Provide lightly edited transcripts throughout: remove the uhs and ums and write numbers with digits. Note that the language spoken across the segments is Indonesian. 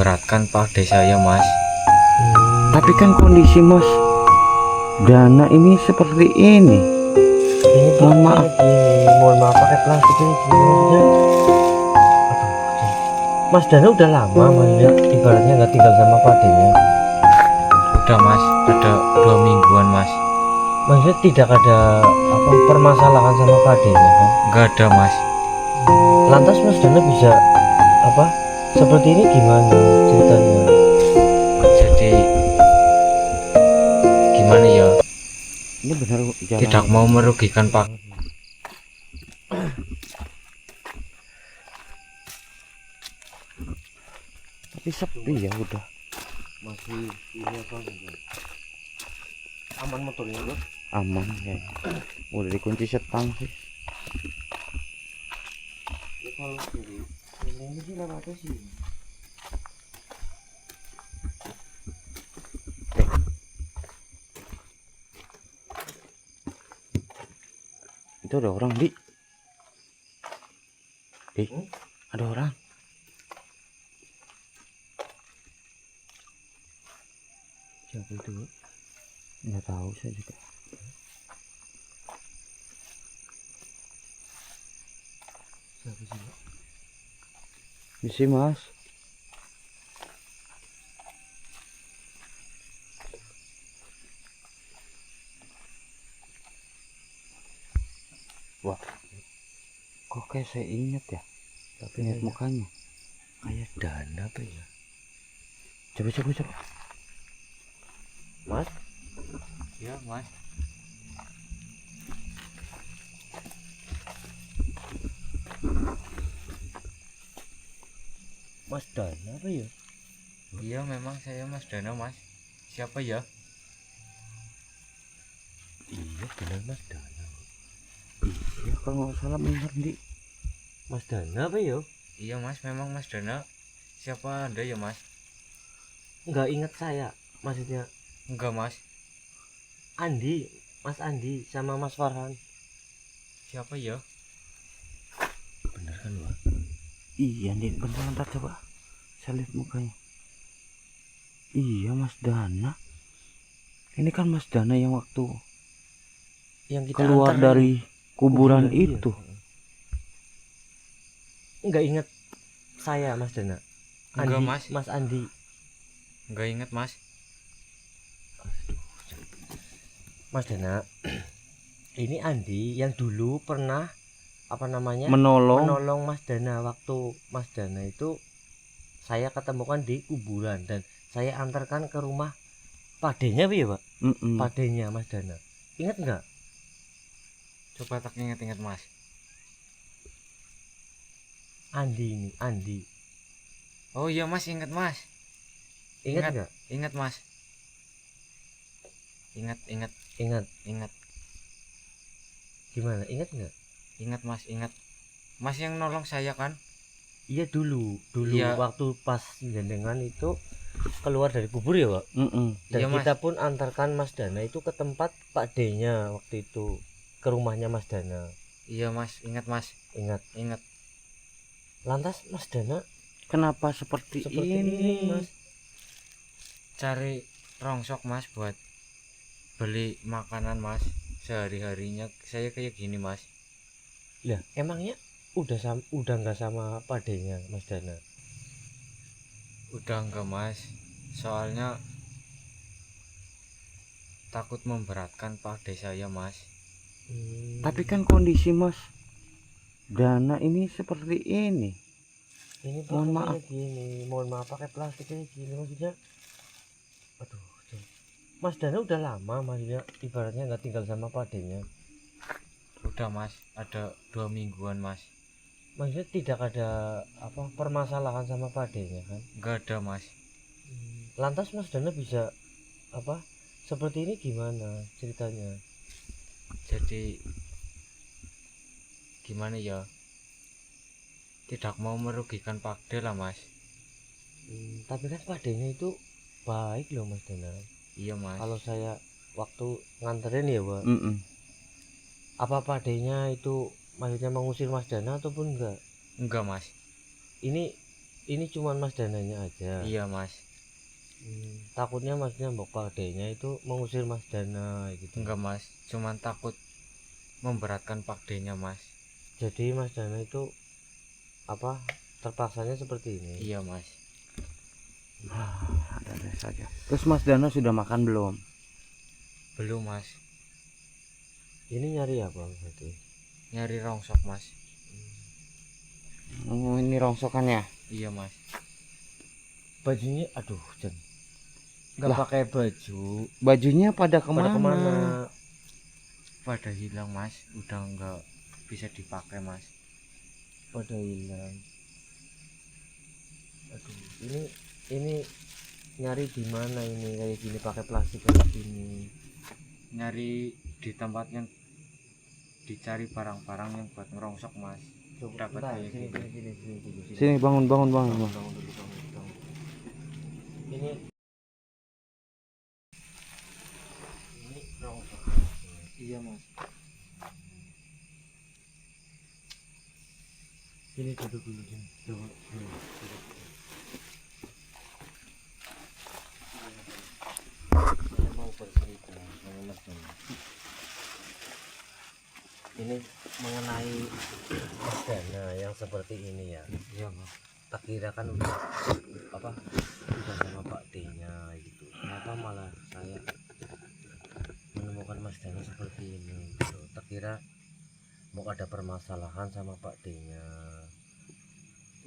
Beratkan pada saya mas. Tapi kan kondisi Mas Dana ini seperti ini. Ini Mohon maaf. mohon maaf pakai plastik ini gini maksudnya. Aduh, Mas Dana udah lama maksudnya ibaratnya nggak tinggal sama padenya. Udah mas, ada 2 mingguan mas. Maksudnya tidak ada apa permasalahan sama padenya kan? Nggak ada mas. Lantas Mas Dana bisa apa seperti ini gimana ceritanya? Jadi gimana ya, Ini benar jalan. tidak mau merugikan pak. Tapi sepi ya udah. Masih ini apa enggak? Aman motornya bro? Aman ya. Udah dikunci setang sih. Ya kalau dari ini sih lewatnya sih. Itu ada orang di. Ada orang. Siapa itu bro? Nggak tahu saya juga. Siapa sih bro? Misi Mas. Wah, kok kayak saya ingat ya? Tapi Ingat mukanya. kayak Dana tuh ya. Coba. Mas? Ya mas. Mas Dana apa ya? Iya memang saya mas Dana mas. Siapa ya? Iya benar Mas Dana. Ya kalau nggak salah benar di. Mas Dana apa ya? Iya mas, memang mas Dana. Siapa anda ya mas? Nggak ingat saya. Maksudnya Enggak mas. Andi, Mas Andi sama Mas Farhan. Siapa ya? Bener kan Pak? Iya nih bentar coba. Saya lihat mukanya. Iya Mas Dana. Ini kan Mas Dana yang waktu Yang kita keluar antar dari kuburan iya. itu. Nggak ingat saya Mas Dana. Enggak, Andi, Mas. Mas Andi. Enggak inget mas. Mas Dana. Ini Andi yang dulu pernah apa namanya Menolong. Mas Dana waktu Mas Dana itu saya ketemukan di kuburan dan saya antarkan ke rumah padenya ya Pak? Padenya Mas Dana. Ingat nggak? Coba tak inget-inget mas. Andi ini Andi. Oh iya mas, inget mas. Ingat nggak? Inget mas. Ingat. Ingat. Gimana? Ingat nggak? Ingat mas, ingat. Mas yang nolong saya kan? Iya dulu Iya. waktu pas jenengan itu keluar dari kubur ya Pak. Dan Iya, Mas. kita pun antarkan Mas Dana itu ke tempat Pak D-nya waktu itu, ke rumahnya Mas Dana. Iya mas, ingat mas. Ingat. Lantas Mas Dana Kenapa seperti ini? Mas. Cari rongsok mas buat beli makanan mas. Sehari-harinya saya kayak gini mas. Lah emangnya udah nggak sama Pak D-nya Mas Dana? Udah enggak mas. Soalnya takut memberatkan pada saya mas. Tapi kan kondisi Mas Dana ini seperti ini. Ini Mohon pakai maaf. gini, mohon maaf pakai plastik kayak gini maksudnya. Aduh, Mas Dana udah lama maksudnya ibaratnya nggak tinggal sama padenya. Udah mas, ada 2 mingguan mas. Maksudnya tidak ada apa permasalahan sama padenya kan? Enggak ada mas. Lantas Mas Dana bisa apa seperti ini gimana ceritanya? Jadi gimana ya, tidak mau merugikan Pakde lah mas. Tapi kan padenya itu baik loh Mas Dana. Iya mas. Kalau saya waktu nganterin ya Pak, apa padenya itu maksudnya mengusir Mas Dana ataupun enggak? Enggak mas. Ini ini cuman Mas Dananya aja. Iya mas. Takutnya Masnya Mbok Pak D-nya itu mengusir Mas Dana gitu. Enggak mas, cuman takut memberatkan Pak D-nya mas. Jadi Mas Dana itu apa terpaksanya seperti ini. Iya mas. Ada saja. Terus Mas Dana sudah makan belum? Belum mas. Ini nyari apa berarti? Nyari rongsok mas. Oh, ini rongsokannya. Iya mas. Bajunya aduh Jen. Nggak Lah. pakai baju. Bajunya pada Pada kemana? kemana? Pada hilang mas, udah nggak bisa dipakai mas. Pada hilang. Aduh, ini nyari di mana ini kayak gini pakai plastik kayak gini. Nyari di tempat yang dicari barang-barang yang buat ngerongsok mas. Coba Dapat bentar, kayak sini, gini. sini, sini dulu, sini. Sini bangun. Bangun dulu, bangun. Ini rongsok. Iya mas. Sini duduk dulu sini. Coba. Saya mau bercerita sama Mas Dana. Ini mengenai Mas Dana yang seperti ini ya. Iya mas. Tak kira kan udah apa udah sama Pak D-nya gitu. Kenapa malah saya menemukan Mas Dana seperti ini gitu. Tak kira mau ada permasalahan sama Pak D-nya.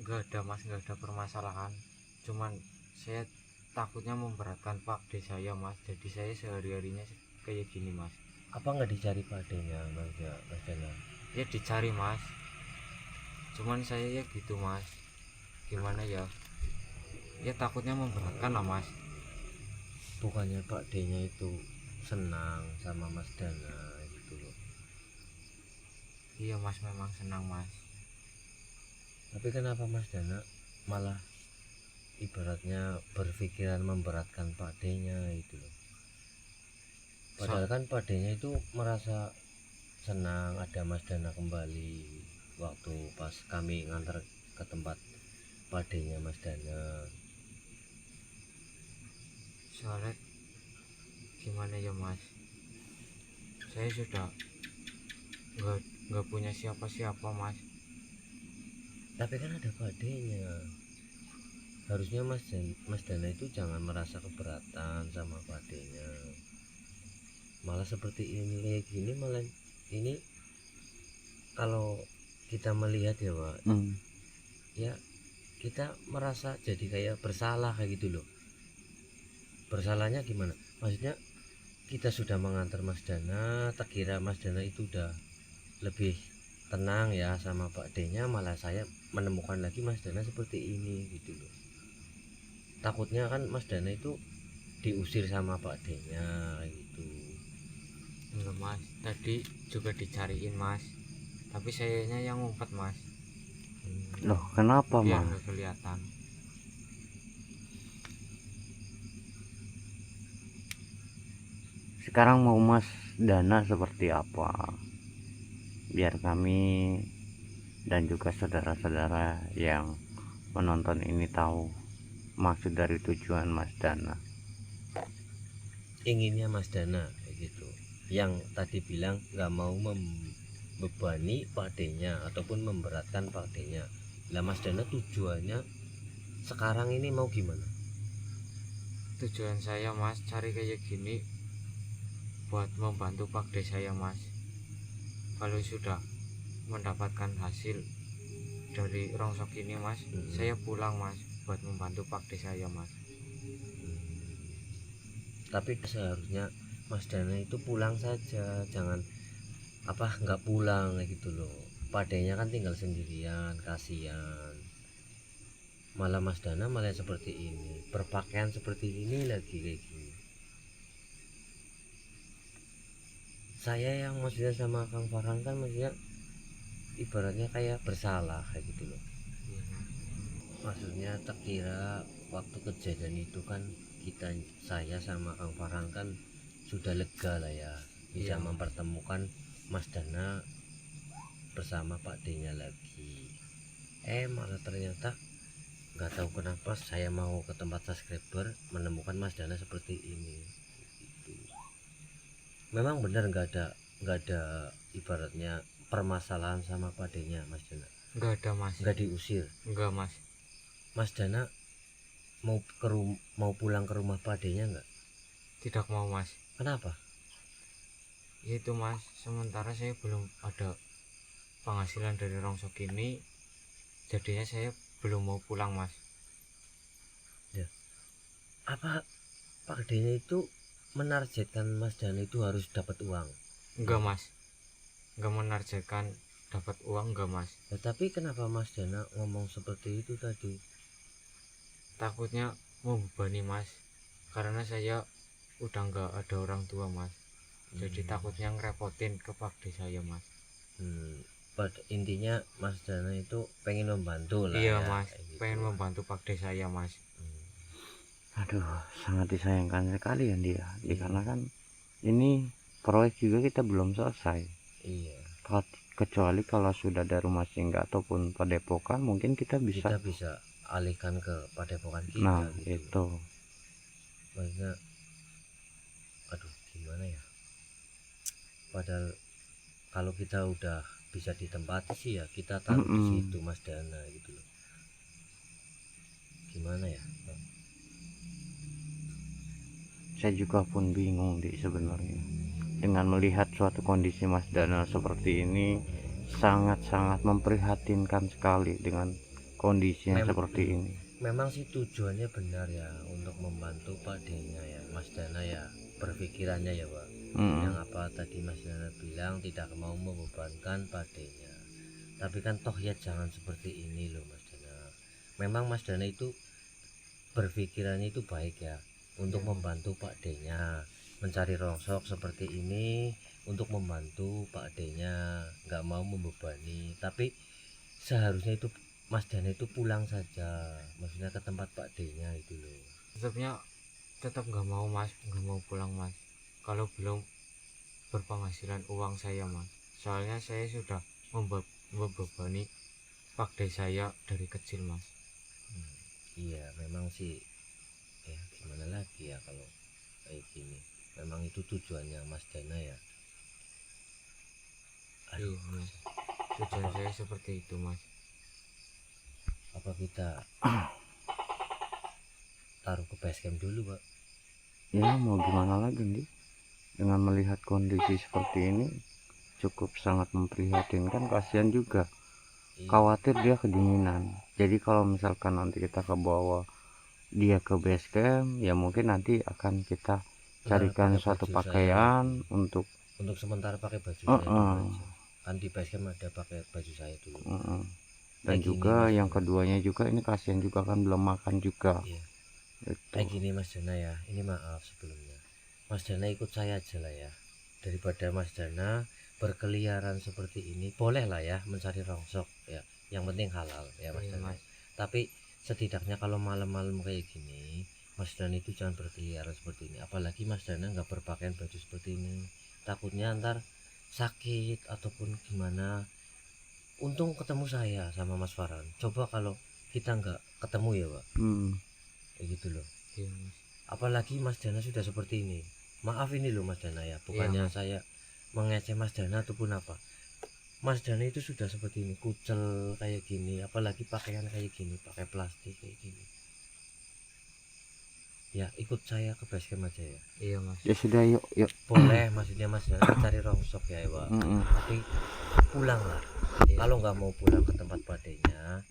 Enggak ada mas, enggak ada permasalahan. Cuman saya takutnya memberatkan Pak D saya mas. Jadi saya sehari-harinya kayak gini mas. Apa nggak dicari Pak D-nya Mas Dana? Ya dicari mas. Cuman saya ya gitu mas. Gimana ya? Ya takutnya memberatkan lah mas. Bukannya Pak D-nya itu senang sama Mas Dana gitu loh. Iya mas, memang senang mas. Tapi kenapa Mas Dana malah ibaratnya berpikiran memberatkan Pak D-nya itu loh. Padahal kan Pak D-nya itu merasa senang ada Mas Dana kembali waktu pas kami ngantar ke tempat Pak D-nya Mas Dana. Soalnya gimana ya mas, saya sudah nggak punya siapa-siapa mas. Tapi kan ada Pak D-nya. Harusnya Mas Dana itu jangan merasa keberatan sama Pak D-nya. Malah seperti ini kayak gini malah ini kalau kita melihat ya Pak, ya kita merasa jadi kayak bersalah kayak gitu loh. Bersalahnya gimana? Maksudnya kita sudah mengantar Mas Dana, tak kira Mas Dana itu udah lebih tenang ya sama Pak D-nya, malah saya menemukan lagi Mas Dana seperti ini gitu loh. Takutnya kan Mas Dana itu diusir sama Pak D-nya gitu. Enggak mas, tadi juga dicariin mas, tapi sayanya yang ngumpet mas. Loh, kenapa Biar Mas? nggak kelihatan. Sekarang mau Mas Dana seperti apa? Biar kami dan juga saudara-saudara yang menonton ini tahu maksud dari tujuan Mas Dana. Inginnya Mas Dana kayak gitu. Yang tadi bilang nggak mau membebani Pak D-nya ataupun memberatkan Pak D-nya. Lah Mas Dana tujuannya sekarang ini mau gimana? Tujuan saya mas cari kayak gini buat membantu Pak D saya mas. Kalau sudah mendapatkan hasil dari rongsok ini mas, saya pulang mas buat membantu Pak D saya mas. Tapi seharusnya Mas Dana itu pulang saja, jangan apa nggak pulang kayak gitu loh. Pak D-nya kan tinggal sendirian, kasihan. Malah Mas Dana malah seperti ini, berpakaian seperti ini lagi kayak gini. Saya yang maksudnya sama Kang Farhan kan maksudnya ibaratnya kayak bersalah kayak gitu loh. Maksudnya tak kira waktu kejadian itu kan saya sama Kang Farhan kan sudah lega lah ya, bisa Iya. mempertemukan Mas Dana bersama Pak D-nya lagi. Malah ternyata nggak tahu kenapa saya mau ke tempat subscriber menemukan Mas Dana seperti ini. Gitu. Memang benar nggak ada ibaratnya permasalahan sama Pak D-nya Mas Dana. Nggak ada mas. Nggak diusir. Nggak mas. Mas Dana mau pulang ke rumah Pak D-nya nggak? Tidak mau mas. Kenapa? Ya itu mas, sementara saya belum ada penghasilan dari rongsok ini, jadinya saya belum mau pulang mas. Apa Pak D-nya itu menargetkan Mas Dana itu harus dapat uang? Enggak mas, enggak menargetkan dapat uang, enggak mas. Ya, tapi kenapa Mas Dana ngomong seperti itu tadi? Takutnya membebani mas, karena saya udah nggak ada orang tua mas, jadi takutnya ngerepotin ke Pak D saya mas. Pada intinya Mas Dana itu pengen membantu lah. Iya ya, mas, kayak gitu. pengen membantu Pak D saya mas. Aduh, sangat disayangkan sekali ya dia, dikarenakan ini proyek juga kita belum selesai. Iya, Kecuali kalau sudah ada rumah singgah ataupun padepokan, mungkin kita kita bisa. bisa alihkan ke padepokan kita. Nah gitu. itu Maksudnya, aduh gimana ya? Padahal kalau kita udah bisa ditempati sih ya kita taruh di situ Mas Dana gitu loh. Gimana ya? saya juga pun bingung sebenarnya dengan melihat suatu kondisi Mas Dana seperti ini. Sangat-sangat memprihatinkan sekali dengan kondisinya seperti ini. Memang sih tujuannya benar ya, untuk membantu Pak D-nya ya Mas Dana ya, berpikirannya ya Pak. Yang apa tadi Mas Dana bilang tidak mau membebankan Pak D-nya. Tapi kan toh ya jangan seperti ini loh Mas Dana. Memang Mas Dana itu berpikirannya itu baik ya, untuk membantu Pak D-nya mencari rongsok seperti ini, untuk membantu Pak D-nya, nggak mau membebani. Tapi seharusnya itu Mas Dana itu pulang saja, maksudnya ke tempat Pak D-nya itu loh. Tetap nggak mau mas, nggak mau pulang mas, kalau belum berpenghasilan uang saya mas. Soalnya saya sudah membebani Pak D saya dari kecil mas. Iya memang sih ya, gimana lagi ya kalau kayak gini. Memang itu tujuannya Mas Dana ya. Iya mas, tujuan saya seperti itu mas. Apa kita taruh ke basecamp dulu Pak? Ya mau gimana lagi nih, dengan melihat kondisi seperti ini cukup sangat memprihatinkan. Kasihan juga, khawatir dia kedinginan. Jadi kalau misalkan nanti kita ke bawah dia ke base camp, ya mungkin nanti akan kita carikan suatu pakaian untuk sementara pakai baju saya dulu aja. Kan di base camp ada pakai baju saya dulu. Dan juga yang keduanya juga ini kasihan juga kan belum makan juga. Iya. Gitu. Kayak gini Mas Dana ya, ini maaf sebelumnya. Mas Dana ikut saya aja lah ya. Daripada Mas Dana berkeliaran seperti ini, boleh lah ya mencari rongsok ya. Yang penting halal ya Mas Dana. Tapi setidaknya kalau malam-malam kayak gini, Mas Dana itu jangan berkeliaran seperti ini. Apalagi Mas Dana nggak berpakaian baju seperti ini. Takutnya ntar sakit ataupun gimana. Untung ketemu saya sama Mas Farhan. Coba kalau kita nggak ketemu ya Pak. Kayak gitu loh. Iya, mas. Apalagi Mas Dana sudah seperti ini. Maaf ini loh Mas Dana ya, bukannya saya mengecek Mas Dana ataupun apa. Mas Dana itu sudah seperti ini, kucel kayak gini, apalagi pakaian kayak gini, pakai plastik kayak gini. Ya ikut saya ke basecamp aja ya. Iya mas. Ya sudah, yuk. Boleh, maksudnya Mas Dana cari rongsok ya Pak. Tapi pulang lah. Kalau nggak mau pulang ke tempat badainya,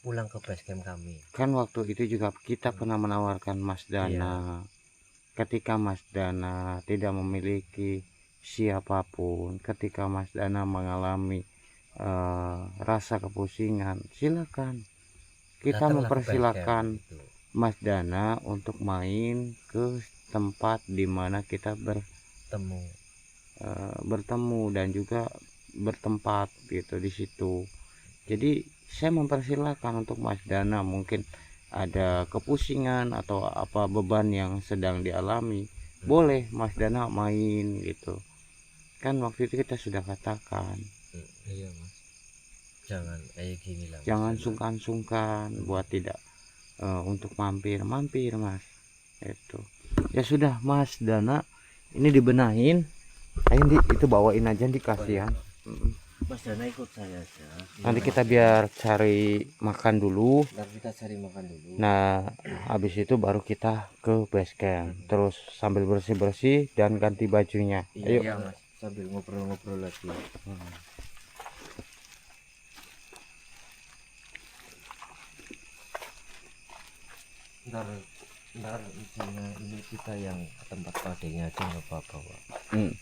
pulang ke basecamp kami. Kan waktu itu juga kita pernah menawarkan Mas Dana. Ketika Mas Dana tidak memiliki siapapun, ketika Mas Dana mengalami rasa kepusingan, silakan kita mempersilahkan Mas Dana untuk main ke tempat dimana kita bertemu dan juga bertempat gitu di situ. Jadi saya mempersilahkan untuk Mas Dana, mungkin ada kepusingan atau apa beban yang sedang dialami, boleh Mas Dana main gitu kan. Waktu itu kita sudah katakan. Iya mas. jangan kayak gini lah Mas jangan Dana. sungkan-sungkan buat tidak untuk mampir Mas. Itu ya sudah Mas Dana, ini dibenahin. Ayo itu bawain aja di kasihan. Mas Dana ikut saya aja. Nanti kita biar cari makan dulu. Ntar kita cari makan dulu. Nah, habis itu baru kita ke base camp. Terus sambil bersih-bersih dan ganti bajunya. Ayo. Iya Mas, sambil ngobrol-ngobrol lagi. Ntar misalnya ini kita yang ke tempat padenya aja nggak apa-apa Pak. Hmm.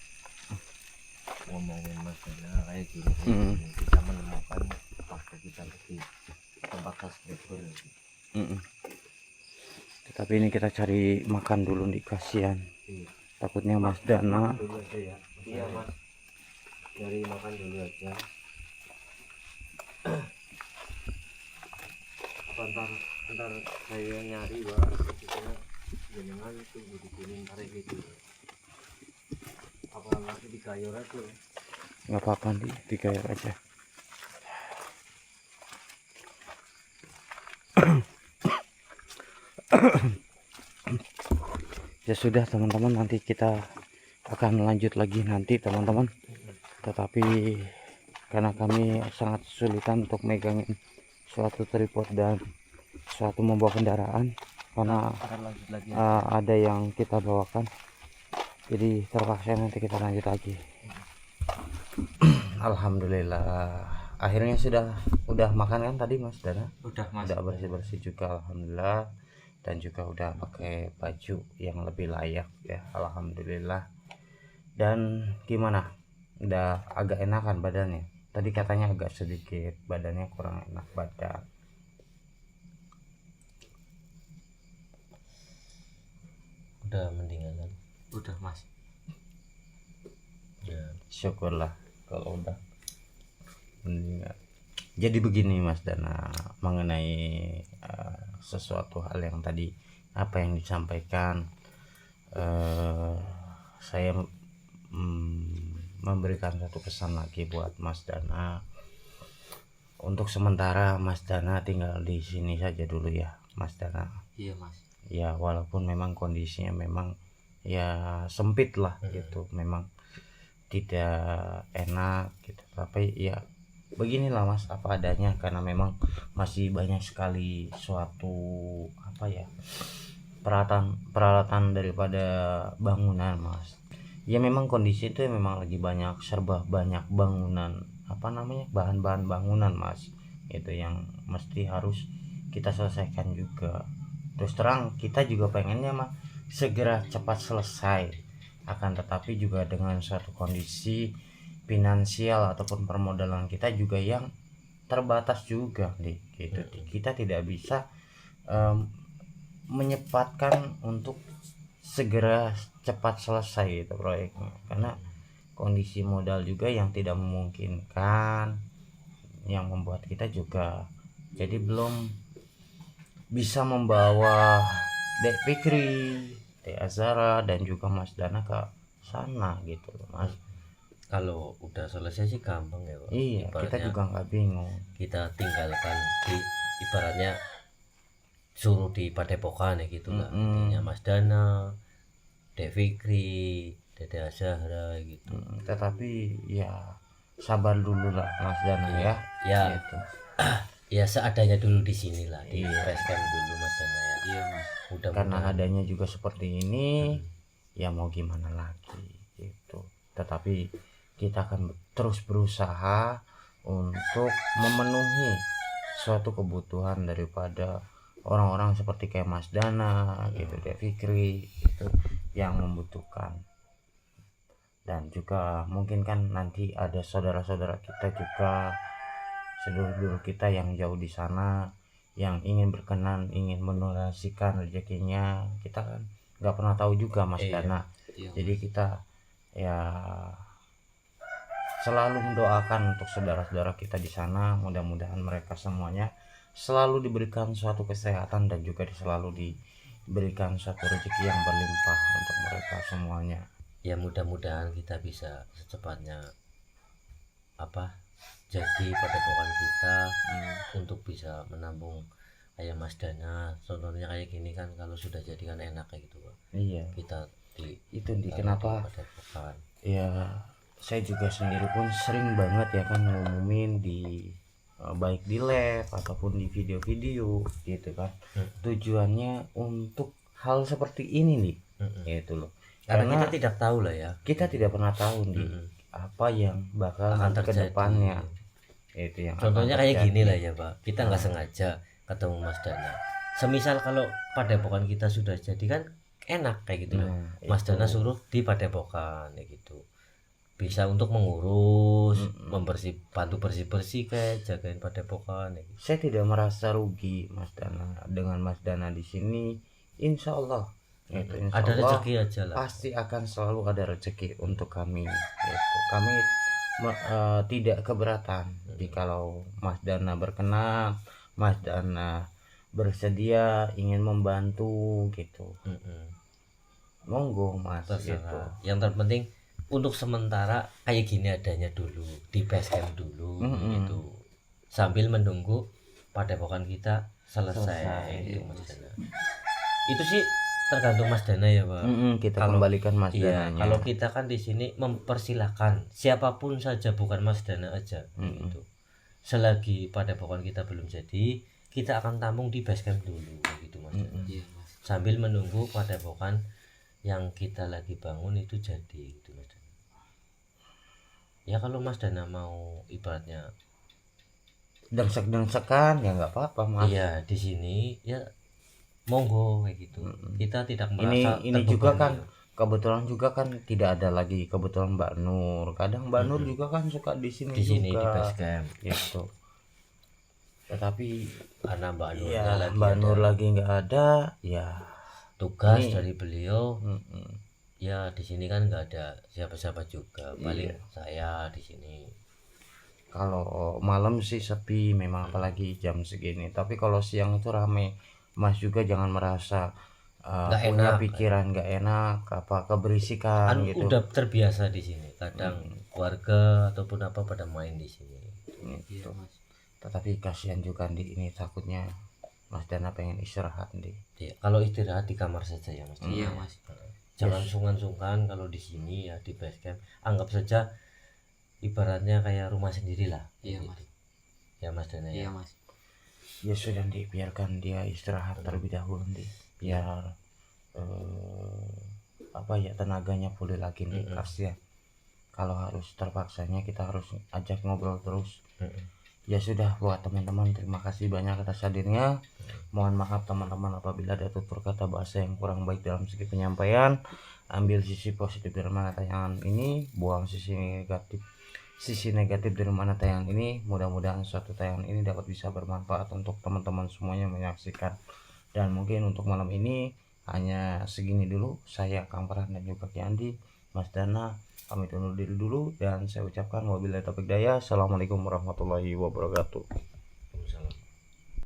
Ngomongin Mas Dana kayak gini, kita menemukan pade kita di tempat subscriber. Tapi ini kita cari makan dulu di kasihan. Iya. Takutnya Mas Dana. Dulu aja ya. Iya Mas, cari makan dulu aja. Apa ntar saya nyari Pak, kita jenengan tunggu di sini ntar gitu. Apa lagi di kayu aja? Nggak apa-apa di kayak aja. Ya sudah teman-teman, nanti kita akan lanjut lagi nanti teman-teman. Tetapi karena kami sangat kesulitan untuk megangin suatu tripod dan suatu membawa kendaraan karena ada yang kita bawakan, jadi terpaksa nanti kita lanjut lagi. Alhamdulillah akhirnya udah makan kan tadi Mas Dana? Udah Mas. Udah bersih-bersih juga alhamdulillah, dan juga udah pakai baju yang lebih layak ya alhamdulillah. Dan gimana, udah agak enakan badannya? Tadi katanya agak sedikit badannya kurang enak badan. Udah mendingan kan? Udah Mas. Ya. Syukurlah kalau udah mendingan. Jadi begini Mas Dana, mengenai sesuatu hal yang tadi apa yang disampaikan, saya memberikan satu pesan lagi buat Mas Dana. Untuk sementara Mas Dana tinggal di sini saja dulu ya Mas Dana. Iya Mas. Ya walaupun memang kondisinya memang ya sempit lah gitu, memang tidak enak gitu, tapi ya beginilah Mas apa adanya, karena memang masih banyak sekali suatu apa ya peralatan daripada bangunan Mas. Ya memang kondisi itu memang lagi serba banyak bangunan apa namanya bahan-bahan bangunan Mas, itu yang mesti harus kita selesaikan juga. Terus terang kita juga pengennya mah segera cepat selesai, akan tetapi juga dengan suatu kondisi finansial ataupun permodalan kita juga yang terbatas juga nih gitu. Kita tidak bisa menyempatkan untuk segera cepat selesai itu proyeknya, karena kondisi modal juga yang tidak memungkinkan, yang membuat kita juga jadi belum bisa membawa Dek Fikri, Dek Azara dan juga Mas Dana ke sana gitu Mas. Kalau udah selesai sih gampang ya Pak. Iya, kita juga nggak bingung. Kita tinggalkan di ibaratnya suruh di padepokan ya gitulah. Intinya Mas Dana, Dek Fikri, Dede Azahra gitu. Tetapi ya sabar dulu lah Mas Dana ya. Ya Gitu. ya seadanya dulu di sini lah, di base camp dulu Mas Dana ya. Iya Mas. Karena adanya juga seperti ini, ya mau gimana lagi gitu. Tetapi kita akan terus berusaha untuk memenuhi suatu kebutuhan daripada orang-orang seperti kayak Mas Dana gitu, Dek Fikri gitu, yang membutuhkan. Dan juga mungkin kan nanti ada saudara-saudara kita juga, sedulur kita yang jauh di sana, yang ingin berkenan, ingin mendonasikan rezekinya. Kita kan nggak pernah tahu juga Mas Dana. Iya. Jadi kita ya selalu mendoakan untuk saudara-saudara kita di sana, mudah-mudahan mereka semuanya selalu diberikan suatu kesehatan dan juga selalu diberikan suatu rezeki yang berlimpah untuk mereka semuanya. Ya mudah-mudahan kita bisa secepatnya jadi padepokan kita untuk bisa menampung kayak Mas Dana. Contohnya kayak gini kan, kalau sudah jadi kan enak kayak gitu Pak. Iya, Kita di itu di taruh kenapa di padepokan. ya, saya juga sendiri pun sering banget ya kan ngumumin di baik di live ataupun di video-video gitu kan. Tujuannya untuk hal seperti ini nih, gitu loh. Karena Karena kita tidak tahu lah ya, kita tidak pernah tahu nih apa yang bakal akan ke terjadi. depannya. Itu yang Contohnya akan kayak terjadi. gini lah ya Pak, kita nggak sengaja ketemu Mas Dana. Semisal kalau padepokan kita sudah jadi kan enak kayak gitu loh. Nah, Mas itu. Dana suruh di padepokan kayak gitu, bisa untuk mengurus, bantu bersih kayak jagain padepokan kayak gitu. Saya tidak merasa rugi Mas Dana dengan Mas Dana di sini. Insya Allah, itu insya Ada Allah rezeki aja lah. pasti akan selalu ada rezeki untuk kami. Gitu. Kami tidak keberatan jikalau Mas Dana berkenan, Mas Dana bersedia ingin membantu gitu. Monggo Mas gitu. Terserah. Yang terpenting untuk sementara kayak gini adanya dulu, di base camp dulu gitu, sambil menunggu padepokan kita selesai gitu, Mas Dana. Itu sih tergantung Mas Dana ya Pak. Kita Kalau- kembalikan Mas Iya, Dananya. kalau kita kan di sini mempersilahkan siapapun saja, bukan Mas Dana aja gitu. Selagi padepokan kita belum jadi, kita akan tampung di base camp dulu gitu Mas Dana. Iya Mas. Sambil menunggu padepokan yang kita lagi bangun itu jadi gitu Mas Dana. Ya kalau Mas Dana mau ibaratnya dengsek-dengsekan ya nggak apa-apa Mas. iya di sini ya monggo kayak gitu. Kita tidak merasa Ini juga kan terbebani. kebetulan juga kan tidak ada lagi kebetulan Mbak Nur. Kadang Mbak Nur juga kan suka di sini di sini di juga base camp. gitu. Tetapi Karena Mbak Nur ya lagi Mbak ada Nur lagi nggak ada ya. tugas Ini- dari beliau. mm-mm. Ya di sini kan nggak ada siapa-siapa juga, paling Iya. saya di sini. Kalau malam sih sepi memang apalagi jam segini. Tapi kalau siang itu rame. Mas juga jangan merasa Nggak punya enak. pikiran nggak enak apa keberisikan Kan gitu. udah terbiasa di sini. Kadang keluarga ataupun apa pada main di sini. Gitu. Iya Mas. Tetapi kasihan juga di ini, takutnya Mas Dana pengen istirahat di. Ya, kalau istirahat di kamar saja ya Mas. Iya Mas. Jangan sungkan-sungkan kalau di sini ya di base camp. Anggap saja ibaratnya kayak rumah sendiri lah. Iya Gitu. Mas. Ya Mas Dana Iya ya. Mas. Ya sudah biarkan dia istirahat terlebih dahulu biar apa ya tenaganya pulih lagi kasihan. Kalau harus terpaksanya kita harus ajak ngobrol terus. Ya sudah, buat teman-teman terima kasih banyak atas hadirnya. Mohon maaf teman-teman apabila ada tutur kata bahasa yang kurang baik dalam segi penyampaian. Ambil sisi positif dari mana tayangan ini, buang sisi negatif dari mana tayangan ini. Mudah-mudahan suatu tayangan ini dapat bisa bermanfaat untuk teman-teman semuanya menyaksikan. Dan mungkin untuk malam ini hanya segini dulu. Saya Kang Farhan dan juga Kiandi, Mas Dana pamit undur diri dulu dan saya ucapkan wabillahi taufiq hidayah. Assalamualaikum warahmatullahi wabarakatuh.